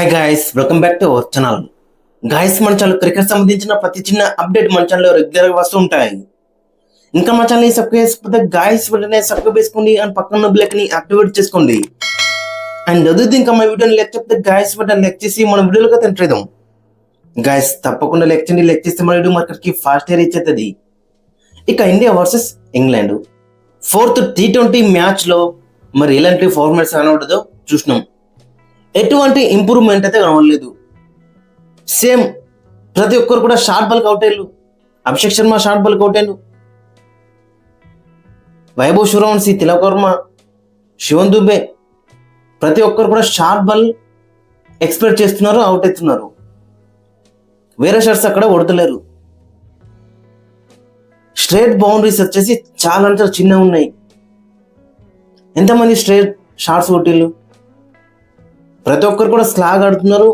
Hi guys, welcome back to our channel. Guys, మన channel cricket సంబంధించిన ప్రతి చిన్న అప్డేట్ మన ఛానల్లో రెగ్యులర్గా వస్తూ ఉంటాయి. ఇంకా మన ఛానల్ సబ్స్క్రైబ్ చేసుకుంటే గాయస్ వెంటనే సబ్స్క్రైబ్ చేసుకోండి అండ్ పక్కన బెల్ ని యాక్టివేట్ చేసుకోండి. అండ్ అదే ఇంకా మా వీడియోని లెక్ చెప్తే గాయస్ వెంటనే లెక్ చేసి మన వీడియోలో ఎంటర్ అవుదాం. గాయస్ తప్పకుండా లెక్ చేయండి. లెక్ చేస్తే మన వీడియో మార్కెట్కి ఫాస్ట్ రీచ్ అవుతుంది. ఇక India versus England 4th T20 మ్యాచ్లో మరి ఎలాంటి ఫార్మాట్స్ కనబడదో చూసినాం. ఎటువంటి ఇంప్రూవ్మెంట్ అయితే కనబడలేదు. సేమ్ ప్రతి ఒక్కరు కూడా షార్ట్ బాల్కి అవుట్ అయ్యారు. అభిషేక్ శర్మ షార్ట్ బాల్కి అవుట్ అయ్యారు. వైభవ్ సూర్యవంశీ, తిలక్ వర్మ, శివన్ దుబే ప్రతి ఒక్కరు కూడా షార్ట్ బాల్ ఎక్స్పెక్ట్ చేస్తున్నారు, అవుట్ అవుతున్నారు. వేరే షాట్స్ అక్కడ కొడతలేరు. స్ట్రేట్ బౌండరీస్ వచ్చేసి చాలా అంటే చిన్నగా ఉన్నాయి. ఎంతమంది స్ట్రేట్ షాట్స్ కొట్టిళ్ళు? ప్రతి ఒక్కరు కూడా స్లాగ్ ఆడుతున్నారు,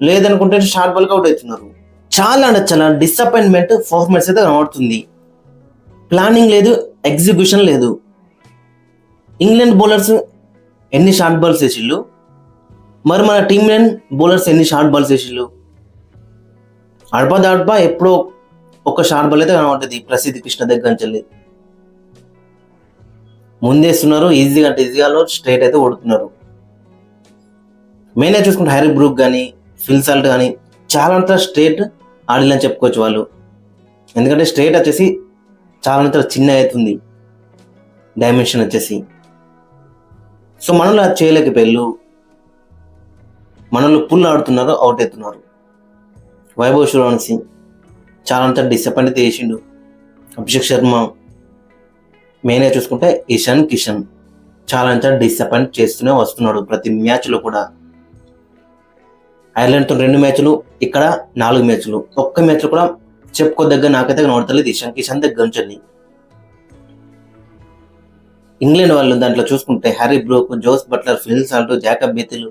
లేదనుకుంటే షార్ట్ బాల్కి అవుట్ అవుతున్నారు. చాలా అంటే చాలా డిసప్పాయింట్మెంట్ పర్ఫార్మెన్స్ అయితే కనబడుతుంది. ప్లానింగ్ లేదు, ఎగ్జిక్యూషన్ లేదు. ఇంగ్లాండ్ బౌలర్స్ ఎన్ని షార్ట్ బాల్స్ వేసిళ్ళు, మరి మన టీమ్ బౌలర్స్ ఎన్ని షార్ట్ బాల్స్ వేసిళ్ళు? అడపా ఎప్పుడో ఒక షార్ట్ బాల్ అయితే కనబడుతుంది. ప్రసిద్ధి కృష్ణ దగ్గర నుంచి ముందేస్తున్నారు, ఈజీగా అంటే ఈజీగా స్ట్రైట్ అయితే కొడుతున్నారు. మెయిన్గా చూసుకుంటే హ్యారీ బ్రూక్ కానీ ఫిల్ సాల్ట్ కానీ చాలా అంతా స్ట్రేట్ ఆడిలని చెప్పుకోవచ్చు వాళ్ళు. ఎందుకంటే స్ట్రేట్ వచ్చేసి చాలా అంతా చిన్న అవుతుంది డైమెన్షన్ వచ్చేసి. సో మనలో అది చేయలేకపోయారు. మనలో పుల్ ఆడుతున్నారు, అవుట్ అవుతున్నారు. వైభవ్ సూర్యవంశీ చాలా అంతా డిసప్పాయింట్ అయితే చేసిండు. అభిషేక్ శర్మ, మెయిన్గా చూసుకుంటే ఇషాన్ కిషన్ చాలా అంతా డిసప్పాయింట్ చేస్తూనే వస్తున్నాడు ప్రతి మ్యాచ్లో కూడా. ఐర్లాండ్తో 2 మ్యాచ్లు, ఇక్కడ 4 మ్యాచ్లు. ఒక్క మ్యాచ్లో కూడా చెప్పుకోదగ్గర నాకైతే కనబడతలేదు ఇషాన్ కిషన్ దగ్గర నుంచి. ఇంగ్లాండ్ వాళ్ళు దాంట్లో చూసుకుంటే Harry Brook, Jos Buttler, Phil Salt, Jacob Bethell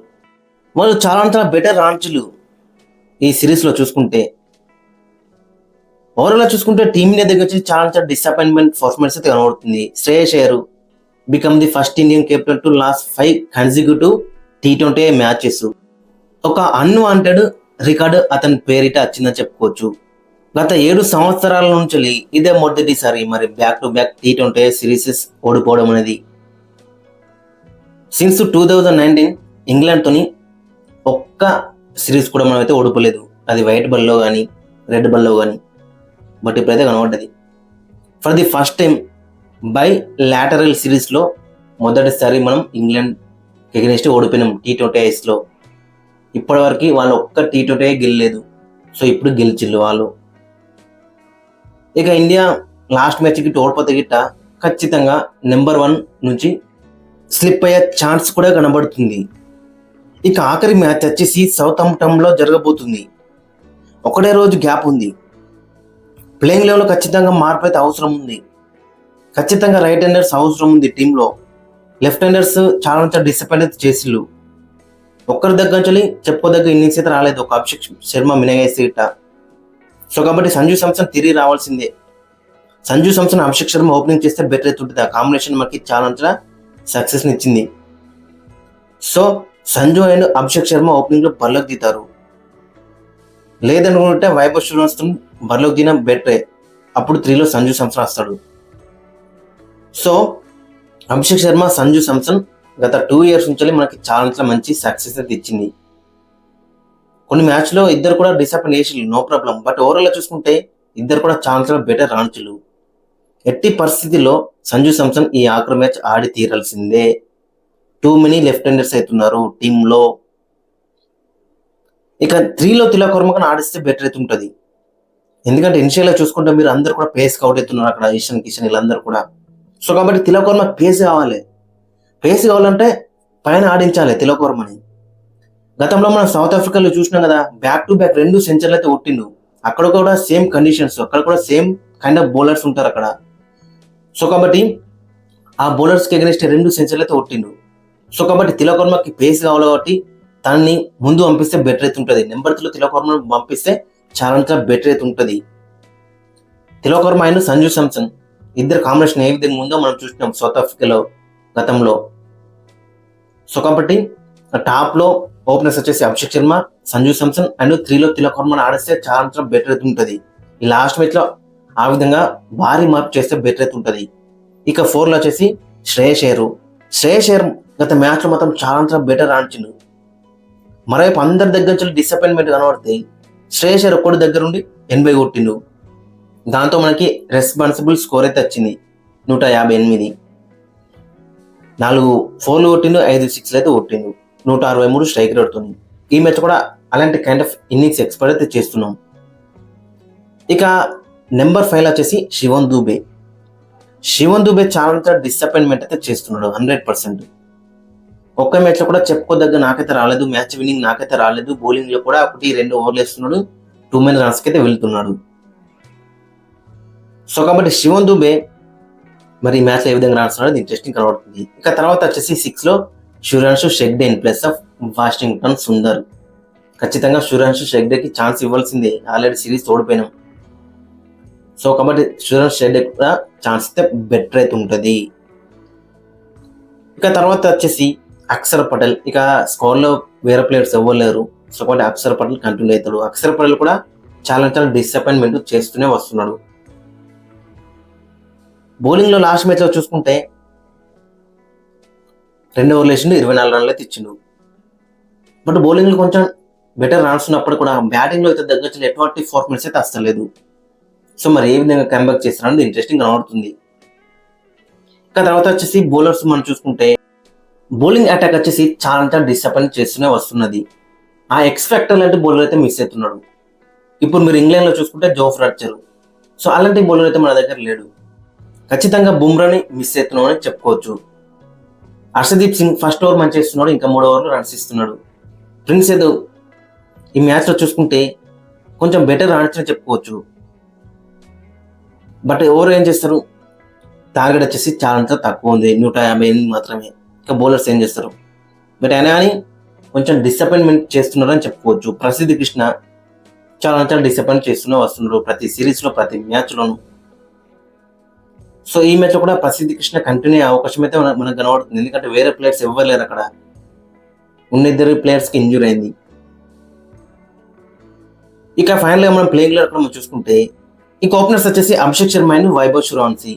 వాళ్ళు చాలా అంతా బెటర్ రాంచులు ఈ సిరీస్లో చూసుకుంటే. ఓవరాల్ చూసుకుంటే టీమిండియా దగ్గర వచ్చి చాలా డిసప్పాయింట్మెంట్ పర్ఫార్మెన్స్ అయితే కనబడుతుంది. Shreyas Iyer become the first Indian captain to last 5 consecutive T20 matches. ఒక అన్వాంటెడ్ రికార్డు అతని పేరిట వచ్చిందని చెప్పుకోవచ్చు. గత 7 సంవత్సరాల నుంచి ఇదే మొదటిసారి మరి back to back T20 serieses ఓడిపోవడం అనేది. సిన్స్ 2019 ఇంగ్లాండ్తోని ఒక్క సిరీస్ కూడా మనం అయితే ఓడిపోలేదు. అది వైట్ బాల్లో కానీ రెడ్ బాల్లో కానీ. బట్ ఇప్పుడైతే కనబడ్డది. For the first time bilateral సిరీస్లో మొదటిసారి మనం ఇంగ్లాండ్ ఎగెనిస్ట్ ఓడిపోయినాం T20లో. ఇప్పటివరకు వాళ్ళు ఒక్క T20 గెలలేదు. సో ఇప్పుడు గెలిచిల్లు వాళ్ళు. ఇక ఇండియా లాస్ట్ మ్యాచ్కి ఓడిపోతే గిట్ట ఖచ్చితంగా నెంబర్ 1 నుంచి స్లిప్ అయ్యే ఛాన్స్ కూడా కనబడుతుంది. ఇక ఆఖరి మ్యాచ్ వచ్చేసి సౌతాంప్టన్లో జరగబోతుంది. ఒకటే రోజు గ్యాప్ ఉంది. ప్లేయింగ్ లెవెల్లో ఖచ్చితంగా మార్పు అయితే అవసరం ఉంది. ఖచ్చితంగా రైట్ హ్యాండర్స్ అవసరం ఉంది టీంలో. లెఫ్ట్ హ్యాండర్స్ చాలా డిసప్పాయింట్ చేసిళ్ళు. ఒక్కరి దగ్గర నుంచి చెప్పుకోదగ్గ ఇన్నింగ్స్ అయితే రాలేదు. ఒక అభిషేక్ శర్మ మినగేసి ఇట్ట. సో కాబట్టి సంజు శాంసన్ తిరిగి రావాల్సిందే. సంజు శాంసన్, అభిషేక్ శర్మ ఓపెనింగ్ చేస్తే బెటర్ అవుతుంటుంది. ఆ కాంబినేషన్ మనకి చాలా సక్సెస్ని ఇచ్చింది. సో సంజు అండ్ అభిషేక్ శర్మ ఓపెనింగ్లో బరిలోకి దిగుతారు. లేదనుకుంటే వైభవ్ సూర్యవంశీ బరిలోకి దిగిన బెటరే. అప్పుడు 3లో సంజు శాంసన్ వస్తాడు. సో అభిషేక్ శర్మ, సంజు శాంసన్ గత 2 years నుంచి మనకి చాలా మంచి సక్సెస్ అయితే ఇచ్చింది. కొన్ని మ్యాచ్లో ఇద్దరు కూడా డిసప్పాయింట్ చేసి నో ప్రాబ్లం. బట్ ఓవరాల్ చూసుకుంటే ఇద్దరు కూడా చాలా బెటర్ రాణుచులు. ఎట్టి పరిస్థితిలో సంజు శాంసన్ ఈ ఆఖరి మ్యాచ్ ఆడి తీరాల్సిందే. టూ మెనీ లెఫ్ట్ హ్యాండర్స్ అవుతున్నారు టీంలో. ఇక 3లో తిలక్ వర్మ ఆడిస్తే బెటర్ అయితే ఉంటుంది. ఎందుకంటే ఇనిషియల్గా చూసుకుంటే మీరు అందరు కూడా పేస్ అవుట్ అవుతున్నారు అక్కడ. ఇషాన్ కిషన్ వీళ్ళందరూ కూడా. సో కాబట్టి తిలక్ వర్మ పేస్ కావాలి. పేస్ కావాలంటే పైన ఆడించాలి తిలక్ వర్మని. గతంలో మనం సౌత్ ఆఫ్రికాలో చూసినాం కదా, బ్యాక్ టు బ్యాక్ 2 సెంచరీలు అయితే కొట్టిండు. అక్కడ కూడా సేమ్ కండిషన్స్, అక్కడ కూడా సేమ్ కైండ్ ఆఫ్ బౌలర్స్ ఉంటారు అక్కడ. సో కాబట్టి ఆ బౌలర్స్కి ఎగనిస్ట్ 2 సెంచరీలు అయితే కొట్టిండు. సో కాబట్టి తిలక్ వర్మకి పేస్ కావాలి కాబట్టి తనని ముందు పంపిస్తే బెటర్ అయితే ఉంటుంది. నెంబర్ 3లో తిలక్ వర్మను పంపిస్తే చాలా బెటర్ అయితే ఉంటుంది. తిలక్ వర్మ అయిన సంజు శాంసన్ ఇద్దరు కాంబినేషన్ ఏ విధంగా ఉందో మనం చూసినాం సౌత్ ఆఫ్రికాలో గతంలో. సో కాబట్టి టాప్లో ఓపెనర్స్ వచ్చేసి అభిషేక్ శర్మ, సంజు శాంసన్ అండ్ 3లో తిలక్ వర్మని ఆడిస్తే చాలా బెటర్ అయితే ఉంటుంది. ఈ లాస్ట్ మ్యాచ్ లో ఆ విధంగా భారీ మార్పు చేస్తే బెటర్ అయితే ఉంటుంది. ఇక 4లో వచ్చేసి శ్రేయస్ అయ్యర్ గత మ్యాచ్ లో మాత్రం చాలా బెటర్ ఆడించిండు. మరోవైపు అందరి దగ్గర నుంచి డిసప్పాయింట్మెంట్ కనబడితే శ్రేయస్ అయ్యర్ ఒక్కడి దగ్గర ఉండి 80 కొట్టిండు. దాంతో మనకి రెస్పాన్సిబుల్ స్కోర్ అయితే వచ్చింది 158. 4 4 కొట్టిండు, 5 6 అయితే కొట్టిండు, 163 స్ట్రైక్ రేట్ తోని. ఈ మ్యాచ్ కూడా అలాంటి కైండ్ ఆఫ్ ఇన్నింగ్స్ ఎక్స్పెక్ట్ అయితే చేస్తున్నాం. ఇక నెంబర్ 5 వచ్చేసి శివన్ దూబే చాలా డిసప్పాయింట్మెంట్ అయితే చేస్తున్నాడు 100%. ఒక్క మ్యాచ్ లో కూడా చెప్పుకోదగ్గ నాకైతే రాలేదు, మ్యాచ్ విన్నింగ్ నాకైతే రాలేదు. బౌలింగ్ లో కూడా 1-2 ఓవర్లు వేస్తున్నాడు, 2 మెన్ రన్స్ కి అయితే వెళ్తున్నాడు. సో కాబట్టి శివన్ దూబే మరి ఈ మ్యాచ్ లో ఏ విధంగా రాస్తున్నాడు ఇంట్రెస్టింగ్ కనబడుతుంది. ఇక తర్వాత వచ్చేసి 6లో సూర్యాన్షు షెగ్డే in place of Washington Sundar. ఖచ్చితంగా సూర్యాన్షు షెగ్డేకి ఛాన్స్ ఇవ్వాల్సిందే, ఆల్రెడీ సిరీస్ ఓడిపోయినాం. సో కాబట్టి సూర్యాన్షు షెగ్డే కూడా ఛాన్స్ అయితే బెటర్ అయితే ఉంటుంది. ఇక తర్వాత వచ్చేసి అక్షర్ పటేల్. ఇక స్కోర్ లో వేరే ప్లేయర్స్ ఎవరు లేరు, సో కాబట్టి అక్షర్ పటేల్ కంటిన్యూ అవుతాడు. అక్షర్ పటేల్ కూడా చాలా డిసప్పాయింట్మెంట్ చేస్తూనే వస్తున్నాడు. బౌలింగ్ లో లాస్ట్ మ్యాచ్ లో చూసుకుంటే 2 ఓవర్లు వేసిండు, 24 రన్లు అయితే ఇచ్చిండు. బట్ బౌలింగ్ లో కొంచెం బెటర్ రన్స్ ఉన్నప్పుడు కూడా బ్యాటింగ్ లో అయితే దగ్గర ఎటువంటి పర్ఫార్మెన్స్ అయితే అస్తలేదు. సో మరి ఏ విధంగా కంబ్యాక్ చేస్తారనేది ఇంట్రెస్టింగ్ కనబడుతుంది. ఇక తర్వాత వచ్చేసి బౌలర్స్ మనం చూసుకుంటే బౌలింగ్ అటాక్ వచ్చేసి చాలా డిసప్పాయింట్ చేస్తూనే వస్తున్నది. ఆ ఎక్స్పెక్టర్ లాంటి బౌలర్ అయితే మిస్ అవుతున్నాడు. ఇప్పుడు మీరు ఇంగ్లాండ్ లో చూసుకుంటే జోఫ్రా ఆర్చర్, సో అలాంటి బౌలర్ అయితే మన దగ్గర లేడు. ఖచ్చితంగా బుమ్రాని మిస్ అవుతున్నాం అని చెప్పుకోవచ్చు. హర్షదీప్ సింగ్ ఫస్ట్ ఓవర్ మంచి ఇస్తున్నాడు, ఇంకా 3 ఓవర్లు రన్స్ ఇస్తున్నాడు. ప్రిన్స్ యాదవ్ ఈ మ్యాచ్ లో చూసుకుంటే కొంచెం బెటర్ ఆడించని చెప్పుకోవచ్చు. బట్ ఓవర్ ఏం చేస్తారు, టార్గెట్ వచ్చేసి చాలా తక్కువ ఉంది, 158 మాత్రమే. ఇంకా బౌలర్స్ ఏం చేస్తారు, బట్ అయినా కానీ కొంచెం డిసప్పాయింట్మెంట్ చేస్తున్నారు అని చెప్పుకోవచ్చు. ప్రసిద్ధ్ కృష్ణ చాలా డిసప్పాయింట్ చేస్తూనే వస్తున్నారు ప్రతి సిరీస్ లో, ప్రతి మ్యాచ్ లోను. సో ఈ మ్యాచ్ లో కూడా ప్రసిద్ధ్ కృష్ణ కంటిన్యూ అయ్యే అవకాశం అయితే మనకు కనబడుతుంది, ఎందుకంటే వేరే ప్లేయర్స్ ఎవరు లేరు అక్కడ. ఉన్న 2 ప్లేయర్స్ కి ఇంజూర్ అయింది. ఇక ఫైనల్ గా మనం ప్లేయింగ్ లో మనం చూసుకుంటే ఇంక ఓపెనర్స్ వచ్చేసి అభిషేక్ శర్మ అండ్ వైభవ్ సూర్యవంశీ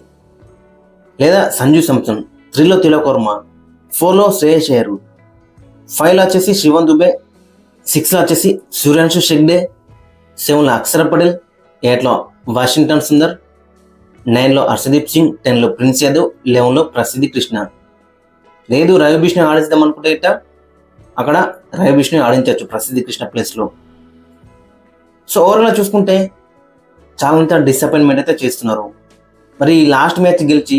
లేదా సంజు శాంసన్, 3లో తిలక్ వర్మ, 4లో శ్రేయస్ అయ్యర్, 5లో వచ్చేసి శివన్ దుబే, 6లో వచ్చేసి సూర్యాన్షు షెగ్డే, 7లో అక్షర్ పటేల్, 8లో వాషింగ్టన్ సుందర్, 9లో హర్షదీప్ సింగ్, 10లో ప్రిన్స్ యాదవ్, 11లో ప్రసిద్ధి కృష్ణ. లేదు రవి బిష్ణు ఆడిద్దాం అనుకుంటే ఇట్ట అక్కడ రవి బిష్ణు ఆడించవచ్చు ప్రసిద్ధి కృష్ణ ప్లేస్ లో. సో ఓవరాల్ చూసుకుంటే చాలా డిసప్పాయింట్మెంట్ అయితే చేస్తున్నారు. మరి లాస్ట్ మ్యాచ్ గెలిచి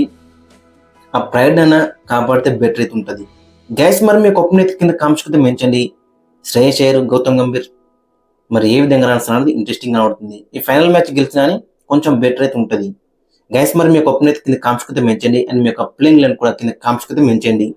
ఆ ప్రైడ్ అన్న కాపాడితే బెటర్ అయితే ఉంటుంది. గైస్ మరి మీకు ఒపీనియన్ కింద కామెంట్స్ కింద మెంచండి. శ్రేయస్ అయ్యర్, గౌతమ్ గంభీర్ మరి ఏ విధంగా రాస్తున్నది ఇంట్రెస్టింగ్ గా ఉంటుంది. ఈ ఫైనల్ మ్యాచ్ గెలిచినా అని కొంచెం బెటర్ అయితే ఉంటుంది. గైస్ మరి మీ యొక్క ఒపీనియన్ కింద కామెంట్స్ కింద మెంచండి అండ్ మీ యొక్క ప్లేయింగ్ లైన్ కూడా కింద కామెంట్స్ కింద మెంచండి.